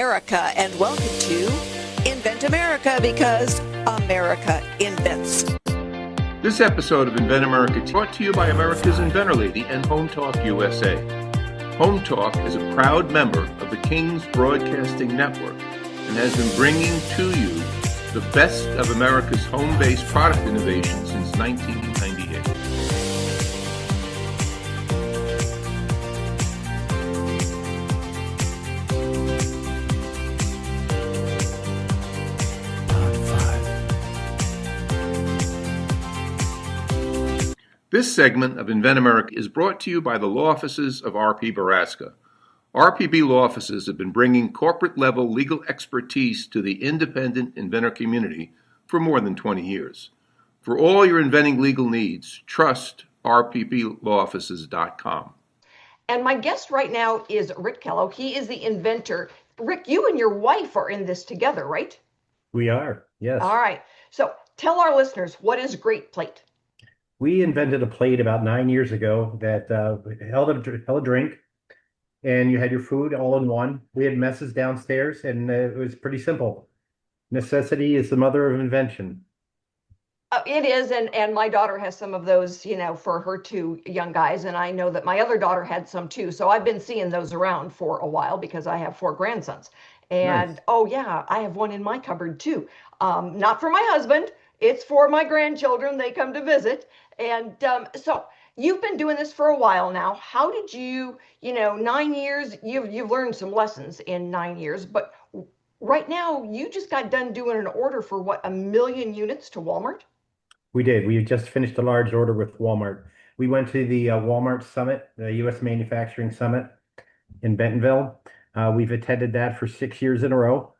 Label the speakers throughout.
Speaker 1: America, and welcome to Invent America, because America invents.
Speaker 2: This episode of Invent America is brought to you by America's Inventor Lady and Home Talk USA. Home Talk is a proud member of the King's Broadcasting Network and has been bringing to you the best of America's home-based product innovation since 1998. This segment of Invent America is brought to you by the law offices of R.P. Baraska. RPB law offices have been bringing corporate-level legal expertise to the independent inventor community for more than 20 years. For all your inventing legal needs, trust rpblawoffices.com.
Speaker 3: And my guest right now is Rick Kellow. He is the inventor. Rick, you and your wife are in this together, right?
Speaker 4: We are, yes.
Speaker 3: All right. So tell our listeners, what is Great Plate?
Speaker 4: We invented a plate about 9 years ago that held a drink, and you had your food all in one. We had messes downstairs, and it was pretty simple. Necessity is the mother of invention.
Speaker 3: It is, and my daughter has some of those, for her two young guys, and I know that my other daughter had some too. So I've been seeing those around for a while because I have 4 grandsons. And
Speaker 4: Nice.
Speaker 3: Oh yeah, I have one in my cupboard too. Not for my husband. It's for my grandchildren. They come to visit. And so you've been doing this for a while now. How did you, 9 years, you've learned some lessons in 9 years, but right now you just got done doing an order for what, 1 million units to Walmart?
Speaker 4: We did. We just finished a large order with Walmart. We went to the Walmart Summit, the U.S. Manufacturing Summit in Bentonville. We've attended that for 6 years in a row.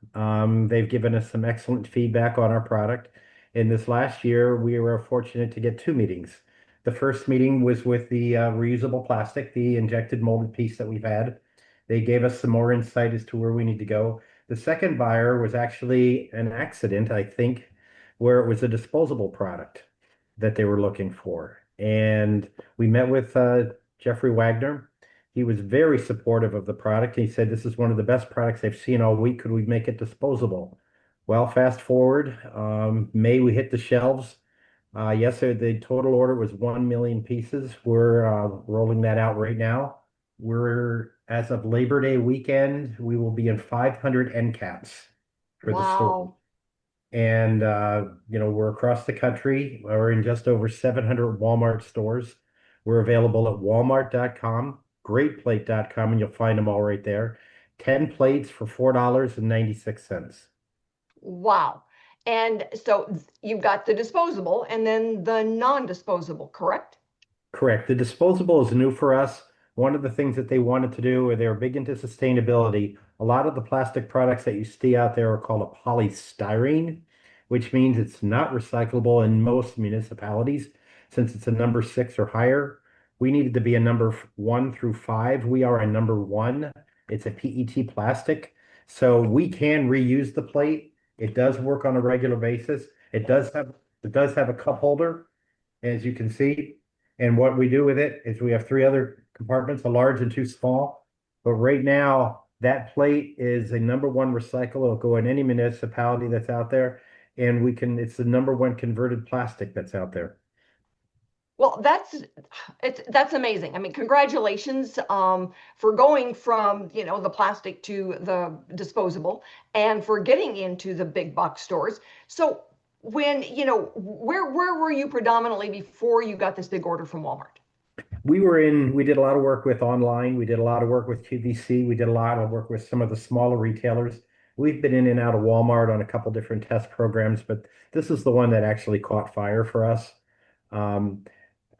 Speaker 4: They've given us some excellent feedback on our product. In this last year, we were fortunate to get 2 meetings. The first meeting was with the reusable plastic, the injected molded piece that we've had. They gave us some more insight as to where we need to go. The second buyer was actually an accident, I think, where it was a disposable product that they were looking for. And we met with Jeffrey Wagner. He was very supportive of the product. He said, "This is one of the best products I've seen all week. Could we make it disposable?" Well, fast forward, May we hit the shelves. Yesterday, the total order was 1 million pieces. We're rolling that out right now. As of Labor Day weekend, we will be in 500 end caps for the store.
Speaker 3: Wow.
Speaker 4: And, we're across the country. We're in just over 700 Walmart stores. We're available at walmart.com, greatplate.com, and you'll find them all right there. 10 plates for $4.96.
Speaker 3: Wow. And so you've got the disposable and then the non-disposable, correct?
Speaker 4: Correct. The disposable is new for us. One of the things that they wanted to do, they were big into sustainability. A lot of the plastic products that you see out there are called a polystyrene, which means it's not recyclable in most municipalities. Since it's a number 6 or higher, we needed to be a number 1 through 5. We are a number 1. It's a PET plastic, so we can reuse the plate. It does work on a regular basis. It does have a cup holder, as you can see. And what we do with it is we have 3 other compartments, a large and 2 small. But right now, that plate is a number 1 recycle. It'll go in any municipality that's out there. And it's the number 1 converted plastic that's out there.
Speaker 3: Well, that's amazing. I mean, congratulations for going from, the plastic to the disposable and for getting into the big box stores. So when, where were you predominantly before you got this big order from Walmart?
Speaker 4: We did a lot of work with online. We did a lot of work with QVC. We did a lot of work with some of the smaller retailers. We've been in and out of Walmart on a couple different test programs, but this is the one that actually caught fire for us.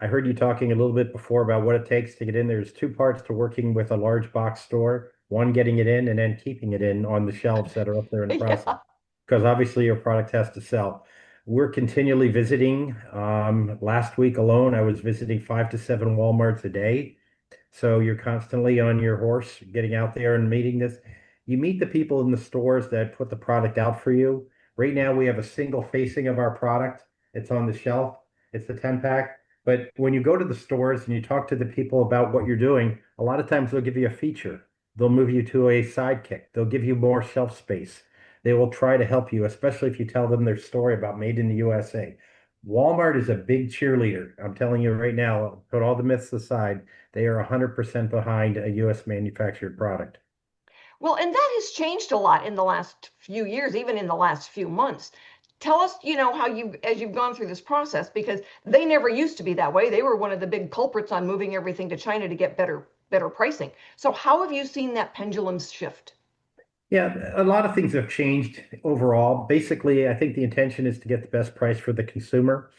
Speaker 4: I heard you talking a little bit before about what it takes to get in. There's 2 parts to working with a large box store. One, getting it in, and then keeping it in on the shelves that are up there in the process.
Speaker 3: Yeah.
Speaker 4: Because obviously your product has to sell. We're continually visiting. Last week alone, I was visiting 5 to 7 Walmarts a day. So you're constantly on your horse, getting out there and meeting this. You meet the people in the stores that put the product out for you. Right now, we have a single facing of our product. It's on the shelf. It's the 10-pack. But when you go to the stores and you talk to the people about what you're doing, a lot of times they'll give you a feature. They'll move you to a sidekick. They'll give you more shelf space. They will try to help you, especially if you tell them their story about made in the USA. Walmart is a big cheerleader. I'm telling you right now, put all the myths aside, they are 100% behind a US manufactured product.
Speaker 3: Well, and that has changed a lot in the last few years, even in the last few months. Tell us, how as you've gone through this process, because they never used to be that way. They were one of the big culprits on moving everything to China to get better pricing. So how have you seen that pendulum shift?
Speaker 4: Yeah, a lot of things have changed overall. Basically, I think the intention is to get the best price for the consumer.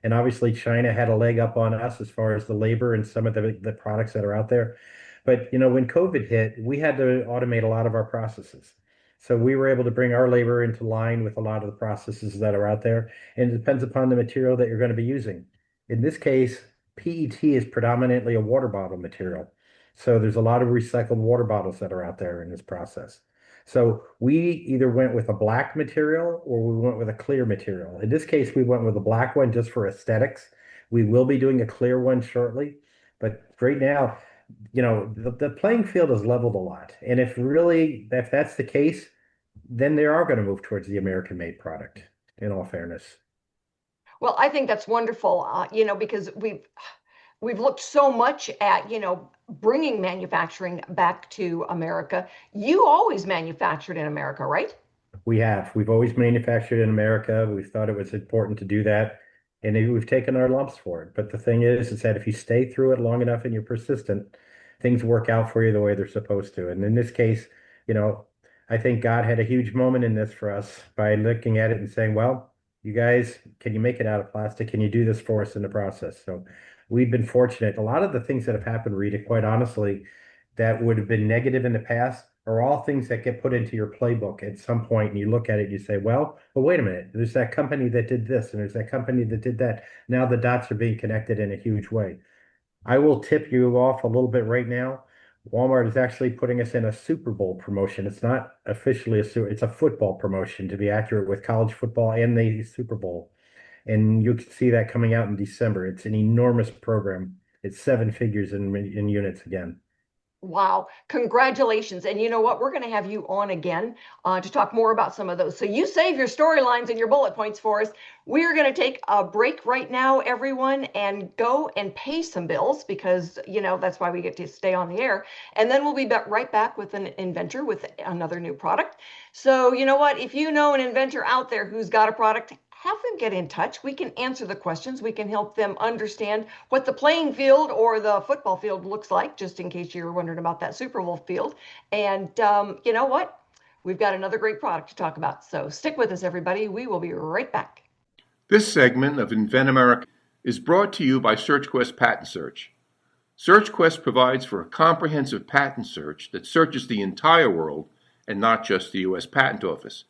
Speaker 4: And obviously, China had a leg up on us as far as the labor and some of the products that are out there. But when COVID hit, we had to automate a lot of our processes. So we were able to bring our labor into line with a lot of the processes that are out there. And it depends upon the material that you're going to be using. In this case, PET is predominantly a water bottle material. So there's a lot of recycled water bottles that are out there in this process. So we either went with a black material or we went with a clear material. In this case, we went with a black one just for aesthetics. We will be doing a clear one shortly, but right now, the playing field is leveled a lot. And if that's the case, then they are going to move towards the American made product, in all fairness.
Speaker 3: Well, I think that's wonderful, because we've looked so much at, bringing manufacturing back to America. You always manufactured in America, right?
Speaker 4: We have. We've always manufactured in America. We've thought it was important to do that. And we've taken our lumps for it. But the thing is that if you stay through it long enough and you're persistent, things work out for you the way they're supposed to. And in this case, you know, I think God had a huge moment in this for us by looking at it and saying, well, you guys, can you make it out of plastic? Can you do this for us in the process? So we've been fortunate. A lot of the things that have happened, Rita, quite honestly, that would have been negative in the past are all things that get put into your playbook at some point, and you look at it and you say, well, but wait a minute, there's that company that did this, and there's that company that did that. Now the dots are being connected in a huge way. I will tip you off a little bit right now. Walmart is actually putting us in a Super Bowl promotion. It's not officially it's a football promotion to be accurate with college football and the Super Bowl. And you can see that coming out in December. It's an enormous program. It's seven figures in units again.
Speaker 3: Wow, congratulations. And you know what? We're going to have you on again to talk more about some of those. So you save your storylines and your bullet points for us. We're going to take a break right now, everyone, and go and pay some bills because, that's why we get to stay on the air. And then we'll be right back with an inventor with another new product. So you know what? If you know an inventor out there who's got a product, have them get in touch. We can answer the questions. We can help them understand what the playing field or the football field looks like, just in case you're wondering about that Super Bowl field. And you know what? We've got another great product to talk about. So stick with us, everybody. We will be right back.
Speaker 2: This segment of Invent America is brought to you by SearchQuest Patent Search. SearchQuest provides for a comprehensive patent search that searches the entire world and not just the U.S. Patent Office.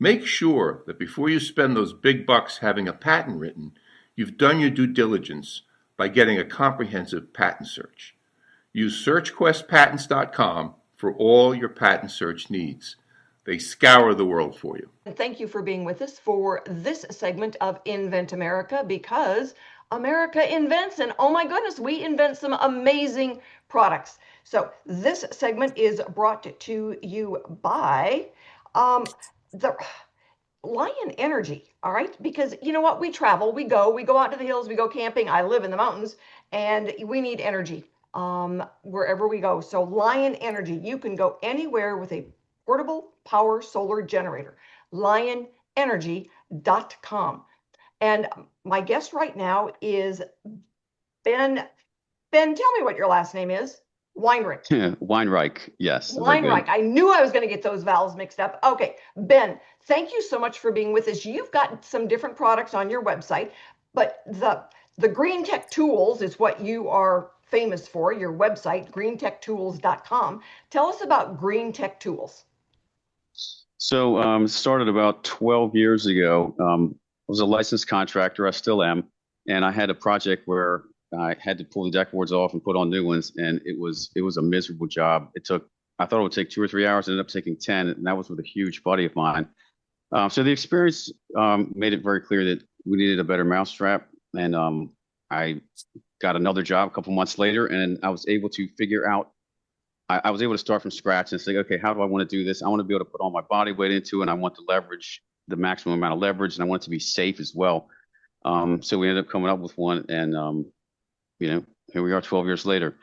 Speaker 2: Make sure that before you spend those big bucks having a patent written, you've done your due diligence by getting a comprehensive patent search. Use SearchQuestPatents.com for all your patent search needs. They scour the world for you.
Speaker 3: And thank you for being with us for this segment of Invent America, because America invents, and oh my goodness, we invent some amazing products. So this segment is brought to you by the Lion Energy, all right? Because you know what? We travel, we go out to the hills, we go camping. I live in the mountains, and we need energy wherever we go. So Lion Energy, you can go anywhere with a portable power solar generator. LionEnergy.com. And my guest right now is Ben. Ben, tell me what your last name is. Weinreich.
Speaker 5: Weinreich, yes.
Speaker 3: Weinreich. I knew I was going to get those vowels mixed up. Okay, Ben, thank you so much for being with us. You've got some different products on your website, but the Green Tech Tools is what you are famous for, your website, greentech-tools.com. Tell us about Green Tech Tools.
Speaker 5: So started about 12 years ago. I was a licensed contractor. I still am. And I had a project where I had to pull the deck boards off and put on new ones, and it was a miserable job. I thought it would take 2 or 3 hours, it ended up taking 10, and that was with a huge buddy of mine. So the experience made it very clear that we needed a better mousetrap, and I got another job a couple months later, and I was able to figure out I was able to start from scratch and say, okay, how do I want to do this? I want to be able to put all my body weight into it, and I want to leverage the maximum amount of leverage, and I want it to be safe as well. So we ended up coming up with one, and here we are 12 years later.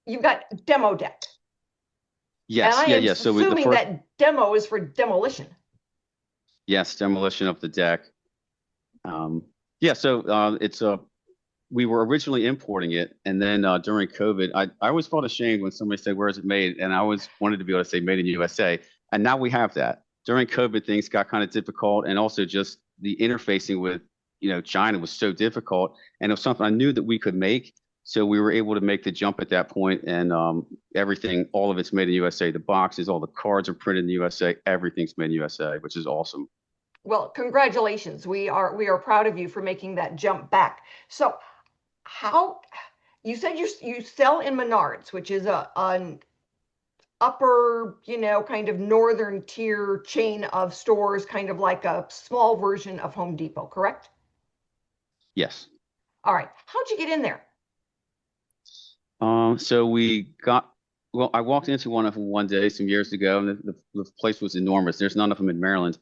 Speaker 3: You've got demo deck.
Speaker 5: Yes,
Speaker 3: and I am
Speaker 5: yeah. So
Speaker 3: assuming that demo is for demolition.
Speaker 5: Yes, demolition of the deck. It's we were originally importing it, and then during COVID, I always felt ashamed when somebody said, "Where is it made?" And I always wanted to be able to say "Made in USA." And now we have that. During COVID, things got kind of difficult, and also just the interfacing with China was so difficult, and it was something I knew that we could make. So we were able to make the jump at that point, and everything, all of it's made in USA. The boxes, all the cards are printed in the USA. Everything's made in USA, which is awesome.
Speaker 3: Well, congratulations. We are proud of you for making that jump back. So how, you said you sell in Menards, which is an upper, kind of northern tier chain of stores, kind of like a small version of Home Depot, correct?
Speaker 5: Yes.
Speaker 3: All right. How'd you get in there?
Speaker 5: I walked into one of them one day some years ago, and the place was enormous. There's none of them in Maryland.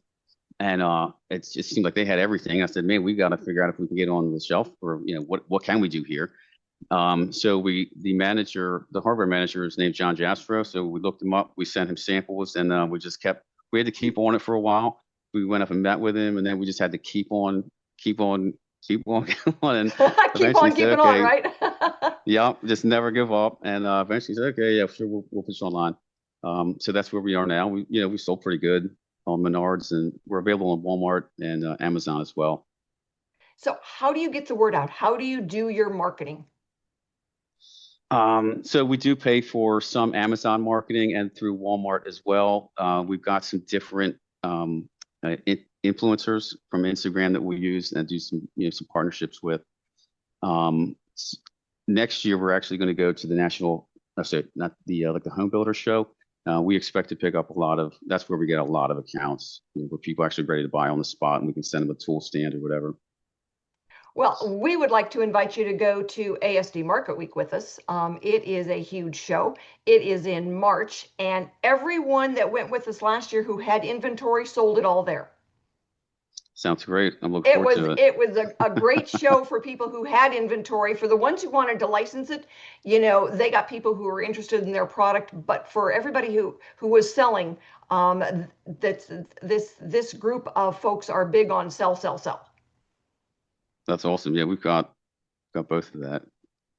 Speaker 5: And it just seemed like they had everything. I said, man, we got to figure out if we can get on the shelf, or what can we do here? The hardware manager is named John Jastro. So we looked him up, we sent him samples, and we had to keep on it for a while. We went up and met with him, and then we just had to keep on going. And
Speaker 3: keep on keeping on, right?
Speaker 5: Yeah, just never give up. And eventually he said, okay, yeah, sure, we'll put you online. So that's where we are now. We sold pretty good on Menards, and we're available on Walmart and Amazon as well.
Speaker 3: So how do you get the word out? How do you do your marketing?
Speaker 5: So we do pay for some Amazon marketing and through Walmart as well. We've got some different influencers from Instagram that we use and do some partnerships with. Next year, we're actually going to go to the the home builder show. We expect to pick up that's where we get a lot of accounts, where people are actually ready to buy on the spot, and we can send them a tool stand or whatever.
Speaker 3: Well, we would like to invite you to go to ASD Market Week with us. It is a huge show. It is in March, and everyone that went with us last year who had inventory sold it all there.
Speaker 5: Sounds great. I'm looking forward to it.
Speaker 3: It was a great show for people wwho had inventory. For the ones who wanted to license it, they got people who were interested in their product. But for everybody who was selling, this group of folks are big on sell, sell, sell.
Speaker 5: That's awesome. Yeah, we've got both of that.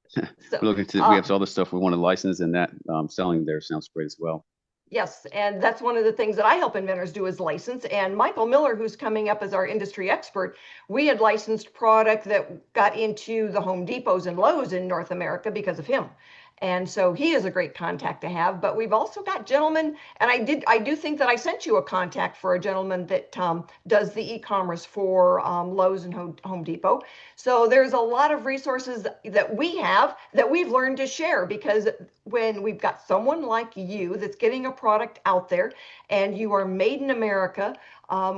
Speaker 5: So, we have all the stuff we want to license, and that selling there sounds great as well.
Speaker 3: Yes, and that's one of the things that I help inventors do is license. And Michael Miller, who's coming up as our industry expert, we had licensed product that got into the Home Depots and Lowe's in North America because of him. And so he is a great contact to have. But we've also got gentlemen, and I do think that I sent you a contact for a gentleman that does the e-commerce for Lowe's and Home Depot. So there's a lot of resources that we have that we've learned to share, because when we've got someone like you that's getting a product out there and you are made in America,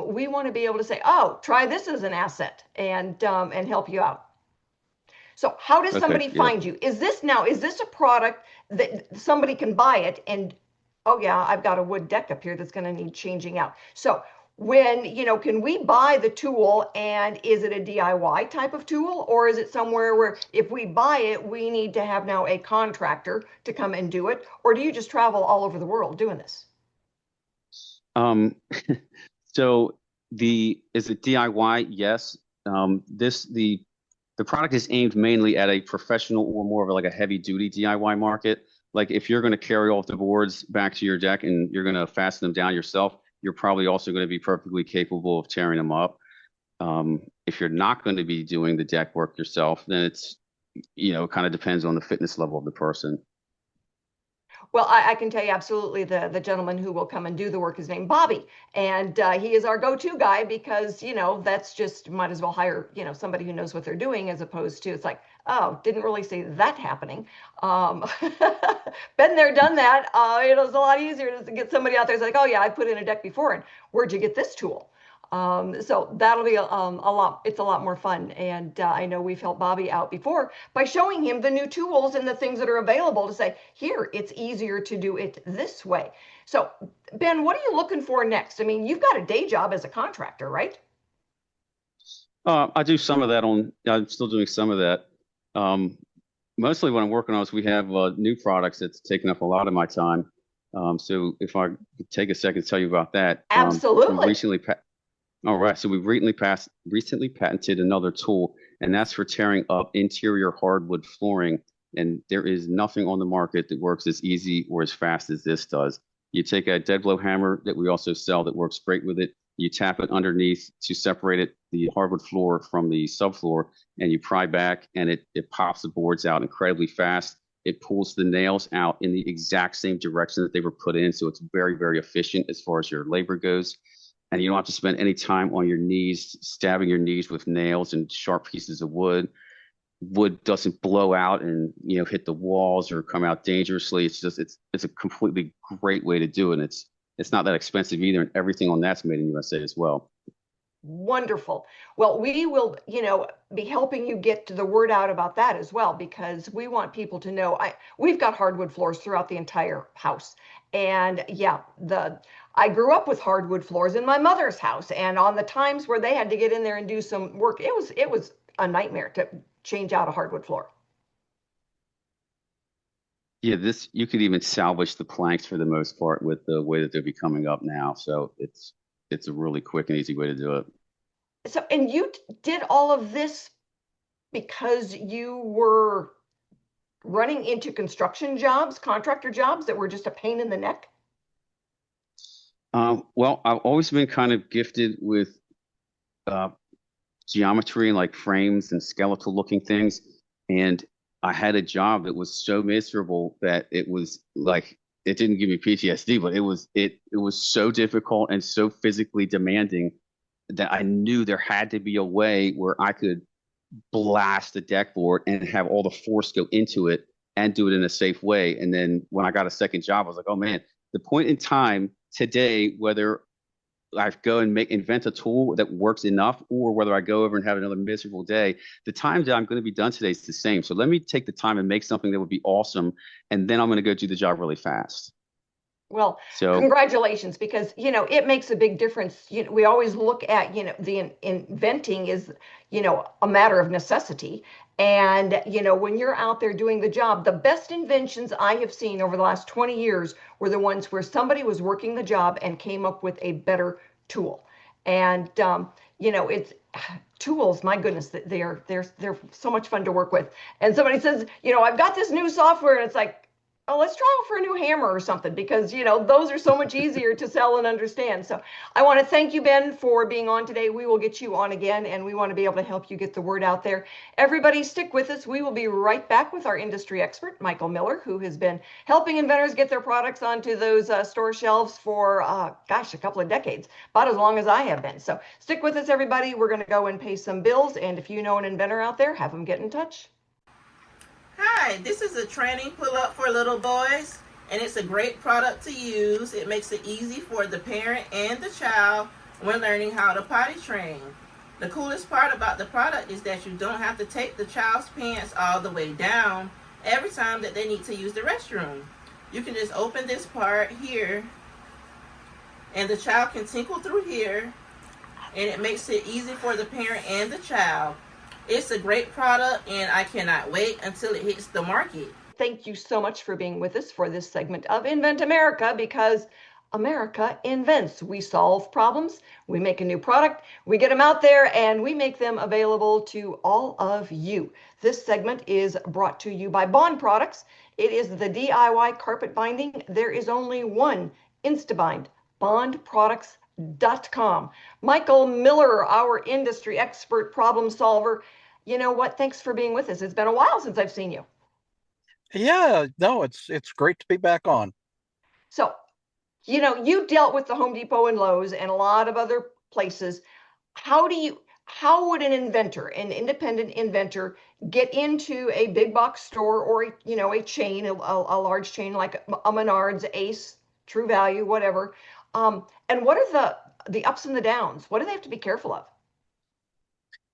Speaker 3: we want to be able to say, oh, try this as an asset and help you out. So how does somebody find you? Is this a product that somebody can buy it and, oh yeah, I've got a wood deck up here that's going to need changing out. So when, can we buy the tool, and is it a DIY type of tool, or is it somewhere where if we buy it, we need to have now a contractor to come and do it? Or do you just travel all over the world doing this?
Speaker 5: So is it DIY? Yes. The product is aimed mainly at a professional or more of like a heavy duty DIY market. Like if you're going to carry all the boards back to your deck and you're going to fasten them down yourself, you're probably also going to be perfectly capable of tearing them up. If you're not going to be doing the deck work yourself, then it's, it kind of depends on the fitness level of the person.
Speaker 3: Well, I can tell you absolutely the gentleman who will come and do the work is named Bobby. And he is our go-to guy because, that's just, might as well hire, somebody who knows what they're doing, as opposed to, it's like, oh, didn't really see that happening. Been there, done that. It was a lot easier to get somebody out there who's like, oh yeah, I put in a deck before, and where'd you get this tool? So that'll be it's a lot more fun. And I know we've helped Bobby out before by showing him the new tools and the things that are available to say, here, it's easier to do it this way. So Ben, what are you looking for next? I mean, you've got a day job as a contractor, right?
Speaker 5: I do some of that I'm still doing some of that. Mostly what I'm working on is we have new products that's taken up a lot of my time. So if I could take a second to tell you about that.
Speaker 3: Absolutely.
Speaker 5: All right, so we recently patented another tool, and that's for tearing up interior hardwood flooring. And there is nothing on the market that works as easy or as fast as this does. You take a dead blow hammer that we also sell that works great with it. You tap it underneath to separate the hardwood floor from the subfloor, and you pry back, and it pops the boards out incredibly fast. It pulls the nails out in the exact same direction that they were put in, so it's very, very efficient as far as your labor goes. And you don't have to spend any time on your knees, stabbing your knees with nails and sharp pieces of wood. Wood doesn't blow out and hit the walls or come out dangerously. It's a completely great way to do it. And it's not that expensive either, and everything on that's made in USA as well.
Speaker 3: Wonderful. Well, we will, be helping you get the word out about that as well, because we want people to know we've got hardwood floors throughout the entire house. And yeah, I grew up with hardwood floors in my mother's house, and on the times where they had to get in there and do some work, it was a nightmare to change out a hardwood floor.
Speaker 5: Yeah, you could even salvage the planks for the most part with the way that they'll be coming up now. So it's a really quick and easy way to do it.
Speaker 3: So, and you did all of this because you were running into construction jobs, contractor jobs that were just a pain in the neck?
Speaker 5: Well, I've always been kind of gifted with geometry and like frames and skeletal looking things. And I had a job that was so miserable that it was like, it didn't give me PTSD, but it was so difficult and so physically demanding that I knew there had to be a way where I could blast the deck board and have all the force go into it and do it in a safe way. And then when I got a second job, I was like, oh man, the point in time today, whether I go and invent a tool that works enough, or whether I go over and have another miserable day, the time that I'm going to be done today is the same. So let me take the time and make something that would be awesome, and then I'm going to go do the job really fast.
Speaker 3: Well, congratulations, because, it makes a big difference. We always look at, the inventing is, a matter of necessity. And, when you're out there doing the job, the best inventions I have seen over the last 20 years were the ones where somebody was working the job and came up with a better tool. And, it's tools, my goodness, they're so much fun to work with. And somebody says, I've got this new software, and it's like, oh, let's try out for a new hammer or something, because, those are so much easier to sell and understand. So I want to thank you, Ben, for being on today. We will get you on again, and we want to be able to help you get the word out there. Everybody stick with us. We will be right back with our industry expert, Michael Miller, who has been helping inventors get their products onto those store shelves for, a couple of decades, about as long as I have been. So stick with us, everybody. We're going to go and pay some bills. And if you know an inventor out there, have them get in touch.
Speaker 6: Hi, this is a training pull-up for little boys, and it's a great product to use. It makes it easy for the parent and the child when learning how to potty train. The coolest part about the product is that you don't have to take the child's pants all the way down every time that they need to use the restroom. You can just open this part here, and the child can tinkle through here, and it makes it easy for the parent and the child. It's a great product, and I cannot wait until it hits the market.
Speaker 3: Thank you so much for being with us for this segment of Invent America, because America invents. We solve problems, we make a new product, we get them out there, and we make them available to all of you. This segment is brought to you by Bond Products. It is the DIY carpet binding. There is only one InstaBind, bondproducts.com. Michael Miller, our industry expert problem solver. You know what? Thanks for being with us. It's been a while since I've seen you.
Speaker 7: Yeah, no, it's great to be back on.
Speaker 3: So, you dealt with the Home Depot and Lowe's and a lot of other places. How would an inventor, an independent inventor, get into a big box store or a chain, a large chain like a Menards, Ace, True Value, whatever? And what are the ups and the downs? What do they have to be careful of?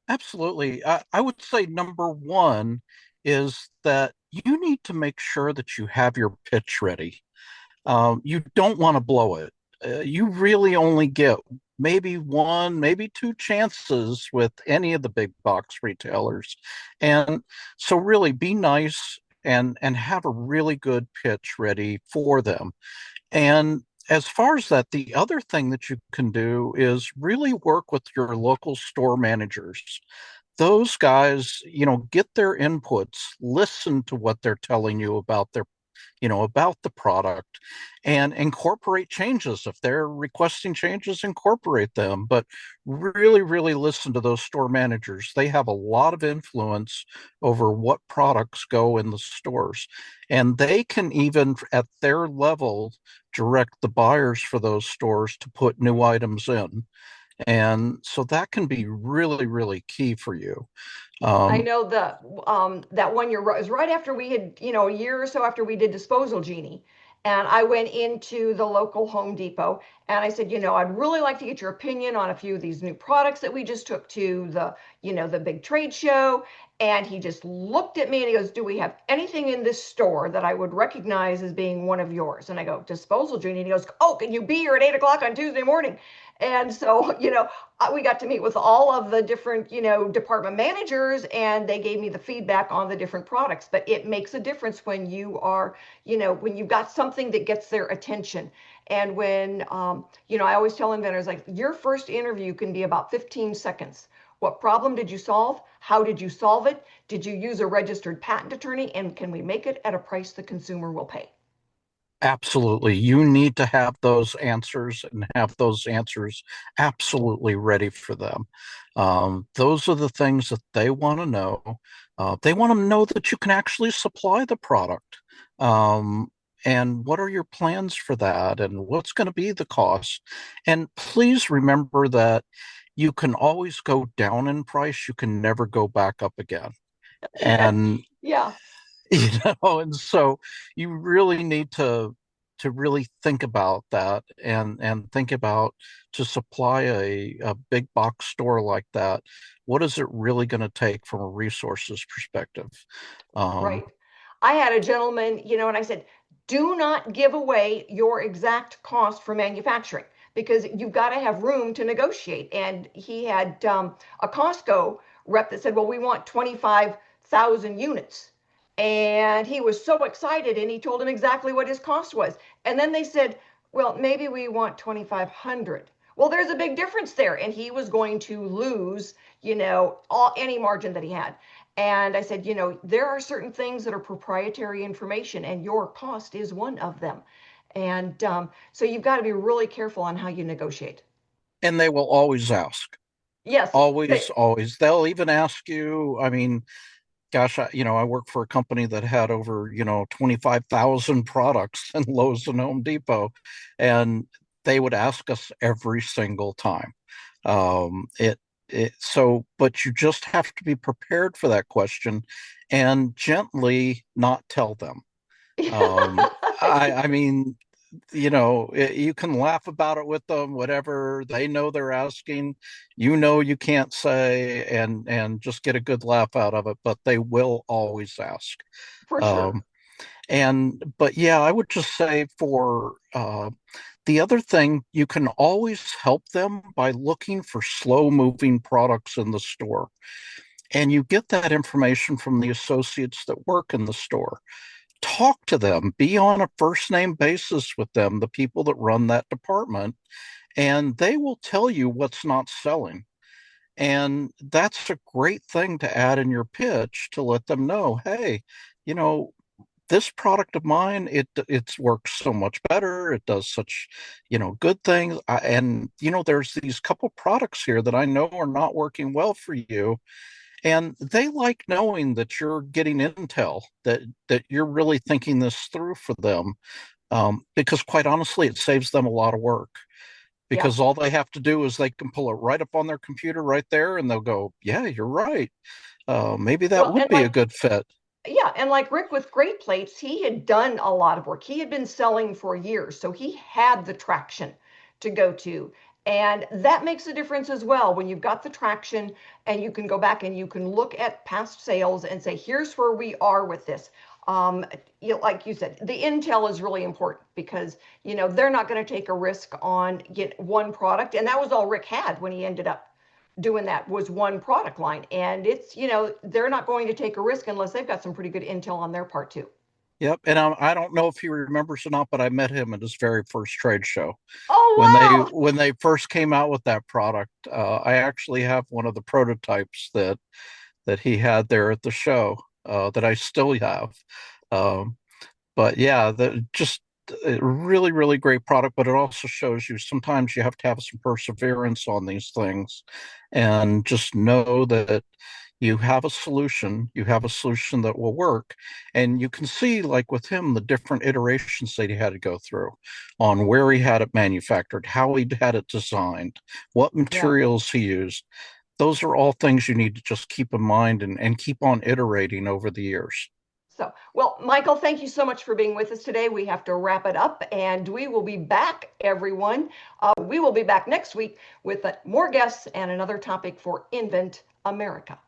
Speaker 7: Absolutely. I would say number one is that you need to make sure that you have your pitch ready. You don't want to blow it. You really only get maybe one, maybe two chances with any of the big box retailers. And so really be nice and have a really good pitch ready for them. And as far as that, the other thing that you can do is really work with your local store managers. Those guys, get their inputs, listen to what they're telling you about about the product and incorporate changes. If they're requesting changes, incorporate them. But really, really listen to those store managers. They have a lot of influence over what products go in the stores. And they can even, at their level, direct the buyers for those stores to put new items in. And so that can be really, really key for you.
Speaker 3: I
Speaker 7: Um,
Speaker 3: know the that one year was right after we had, a year or so after we did Disposal Genie. And I went into the local Home Depot and I said, I'd really like to get your opinion on a few of these new products that we just took to the big trade show. And he just looked at me and he goes, "Do we have anything in this store that I would recognize as being one of yours?" And I go, "Disposal Genie." And he goes, "Oh, can you be here at 8 o'clock on Tuesday morning?" And so, we got to meet with all of the different, department managers, and they gave me the feedback on the different products. But it makes a difference when you are, when you've got something that gets their attention. And when, I always tell inventors, like, your first interview can be about 15 seconds. What problem did you solve? How did you solve it? Did you use a registered patent attorney? And can we make it at a price the consumer will pay?
Speaker 7: Absolutely. You need to have those answers and have those answers absolutely ready for them. Those are the things that they want to know. They want to know that you can actually supply the product. And what are your plans for that? And what's going to be the cost? And please remember that you can always go down in price. You can never go back up again. And
Speaker 3: Yeah,
Speaker 7: and so you really need to really think about that and think about, to supply a big box store like that, what is it really going to take from a resources perspective? um,
Speaker 3: right. I had a gentleman, and I said, do not give away your exact cost for manufacturing because you've got to have room to negotiate. And he had a Costco rep that said, well, we want 25,000 units. And he was so excited and he told him exactly what his cost was. And then they said, well, maybe we want 2,500. Well, there's a big difference there. And he was going to lose, any margin that he had. And I said, there are certain things that are proprietary information, and your cost is one of them. And so you've got to be really careful on how you negotiate.
Speaker 7: and they will always ask.
Speaker 3: Yes,
Speaker 7: Always, always. They'll even ask you, I mean, gosh, I work for a company that had over, 25,000 products in Lowe's and Home Depot, and they would ask us every single time. It, but you just have to be prepared for that question and gently not tell them. Um, I mean, you can laugh about it with them, whatever. They know they're asking, you can't say, and just get a good laugh out of it, but they will always ask.
Speaker 3: for sure.
Speaker 7: Um, but yeah, I would just say for the other thing, you can always help them by looking for slow moving products in the store. And you get that information from the associates that work in the store. Talk to them, be on a first name basis with them, the people that run that department, and they will tell you what's not selling. And that's a great thing to add in your pitch to let them know, hey, you know, this product of mine, it works so much better. It does such, good things. And there's these couple products here that I know are not working well for you, and they like knowing that you're getting intel, that you're really thinking this through for them, because quite honestly, it saves them a lot of work.
Speaker 3: Yeah.
Speaker 7: Because all they have to do is they can pull it right up on their computer right there, and they'll go, "Yeah, you're right. Maybe that
Speaker 3: Well,
Speaker 7: would
Speaker 3: and
Speaker 7: be a
Speaker 3: like,
Speaker 7: good fit."
Speaker 3: yeah, and like Rick with Great Plates, he had done a lot of work. He had been selling for years, so he had the traction to go to. And that makes a difference as well when you've got the traction and you can go back and you can look at past sales and say, here's where we are with this. Like you said, the intel is really important because, they're not going to take a risk on get one product. And that was all Rick had when he ended up doing that, was one product line. And it's, they're not going to take a risk unless they've got some pretty good intel on their part too.
Speaker 7: Yep, and I don't know if he remembers or not, but I met him at his very first trade show.
Speaker 3: Oh, wow.
Speaker 7: When they first came out with that product. I actually have one of the prototypes that he had there at the show that I still have. But yeah, just a really, really great product. But it also shows you sometimes you have to have some perseverance on these things, and just know that you have a solution that will work. And you can see, like with him, the different iterations that he had to go through on where he had it manufactured, how he had it designed, what materials he used. Those are all things you need to just keep in mind and keep on iterating over the years.
Speaker 3: So, well, Michael, thank you so much for being with us today. We have to wrap it up, and we will be back, everyone. We will be back next week with more guests and another topic for Invent America.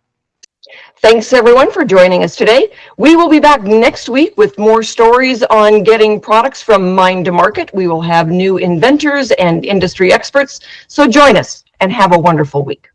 Speaker 3: Thanks, everyone, for joining us today. We will be back next week with more stories on getting products from mind to market. We will have new inventors and industry experts. So join us and have a wonderful week.